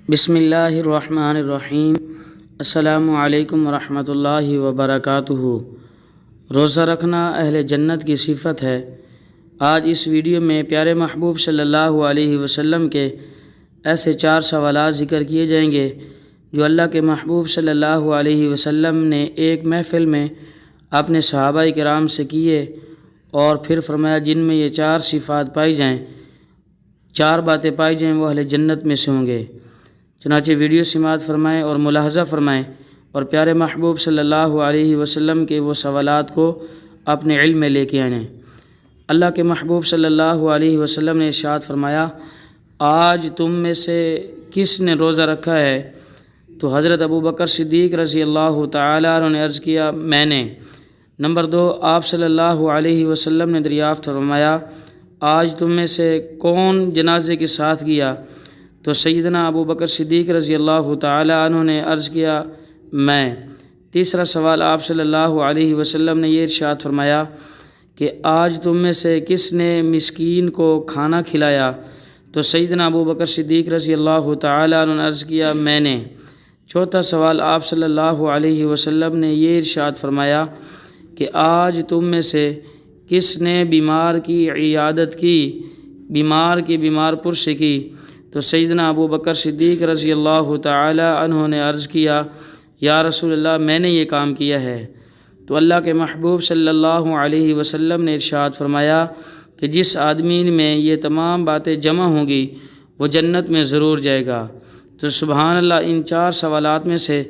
بسم اللہ الرحمن الرحیم۔ السلام علیکم ورحمۃ اللہ وبرکاتہ۔ روزہ رکھنا اہل جنت کی صفت ہے۔ آج اس ویڈیو میں پیارے محبوب صلی اللہ علیہ وسلم کے ایسے 4 سوالات ذکر کیے جائیں گے جو اللہ کے محبوب صلی اللہ علیہ وسلم نے ایک محفل میں اپنے صحابہ کرام سے کیے اور پھر فرمایا جن میں یہ 4 صفات پائی جائیں، 4 باتیں پائی جائیں وہ اہل جنت میں سے ہوں گے۔ چنانچہ ویڈیو سماعت فرمائیں اور ملاحظہ فرمائیں اور پیارے محبوب صلی اللہ علیہ وسلم کے وہ سوالات کو اپنے علم میں لے کے آئیں۔ اللہ کے محبوب صلی اللہ علیہ وسلم نے ارشاد فرمایا، آج تم میں سے کس نے روزہ رکھا ہے؟ تو حضرت ابو بکر صدیق رضی اللہ تعالیٰ عنہ نے عرض کیا، میں نے۔ نمبر 2، آپ صلی اللہ علیہ وسلم نے دریافت فرمایا، آج تم میں سے کون جنازے کے ساتھ گیا؟ تو سیدنا ابو بکر صدیق رضی اللہ تعالیٰ عنہ نے عرض کیا، میں۔ تیسرا سوال، آپ صلی اللہ علیہ وسلم نے یہ ارشاد فرمایا کہ آج تم میں سے کس نے مسکین کو کھانا کھلایا؟ تو سیدنا ابو بکر صدیق رضی اللہ تعالیٰ عنہ نے عرض کیا، میں نے۔ چوتھا سوال، آپ صلی اللہ علیہ وسلم نے یہ ارشاد فرمایا کہ آج تم میں سے کس نے بیمار کی عیادت کی، بیمار کی بیمار پرسی کی؟ تو سیدنا ابو بکر صدیق رضی اللہ تعالی عنہ نے عرض کیا، یا رسول اللہ میں نے یہ کام کیا ہے۔ تو اللہ کے محبوب صلی اللہ علیہ وسلم نے ارشاد فرمایا کہ جس آدمی میں یہ تمام باتیں جمع ہوں گی وہ جنت میں ضرور جائے گا۔ تو سبحان اللہ، ان 4 سوالات میں سے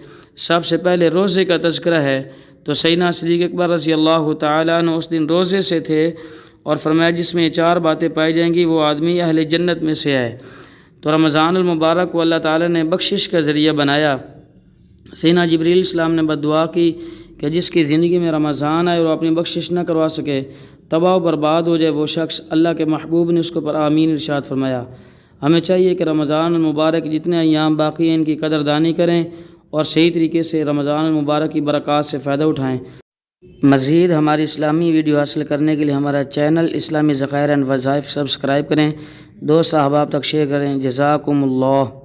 سب سے پہلے روزے کا تذکرہ ہے۔ تو سیدنا صدیق اکبر رضی اللہ تعالیٰ عنہ اس دن روزے سے تھے اور فرمایا جس میں یہ 4 باتیں پائی جائیں گی وہ آدمی اہل جنت میں سے ہے۔ تو رمضان المبارک کو اللہ تعالیٰ نے بخشش کا ذریعہ بنایا۔ سیدنا جبریل السلام نے بددعا کی کہ جس کی زندگی میں رمضان آئے اور اپنی بخشش نہ کروا سکے، تباہ و برباد ہو جائے وہ شخص، اللہ کے محبوب نے اس کو پر آمین ارشاد فرمایا۔ ہمیں چاہیے کہ رمضان المبارک جتنے ایام باقی ہیں ان کی قدردانی کریں اور صحیح طریقے سے رمضان المبارک کی برکات سے فائدہ اٹھائیں۔ مزید ہماری اسلامی ویڈیو حاصل کرنے کے لیے ہمارا چینل اسلامی ذخائر اینڈ وظائف سبسکرائب کریں، دوست احباب تک شیئر کریں۔ جزاکم اللہ۔